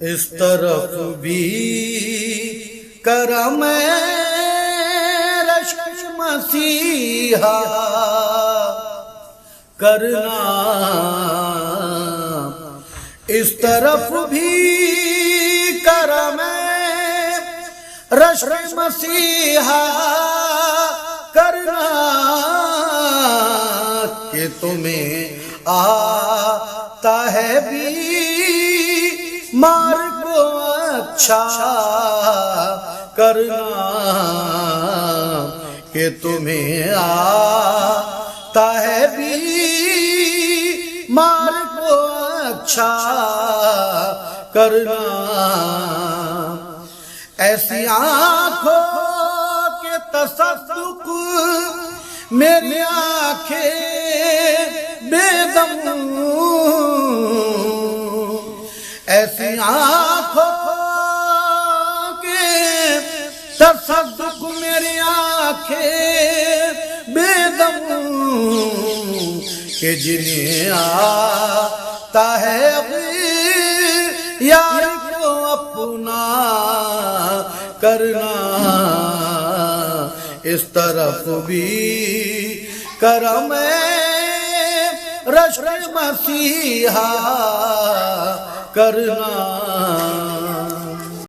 اس طرف بھی کرم رشک مسیحا کرنا، اس طرف بھی کرم رشک مسیحا کرنا کہ تمہیں آتا ہے بیمار کو اچھا کرنا، کہ تمہیں آتا ہے بیمار کو اچھا کرنا۔ ایسی آنکھوں کے تصدق میری آنکھیں بے دم، ایسی آنکھوں کے تصدق میری آنکھیں بے دم، کہ جنہیں آتا ہے اپنی یار کو اپنا کرنا، اس طرف بھی کرم رشک مسیحا کرنا۔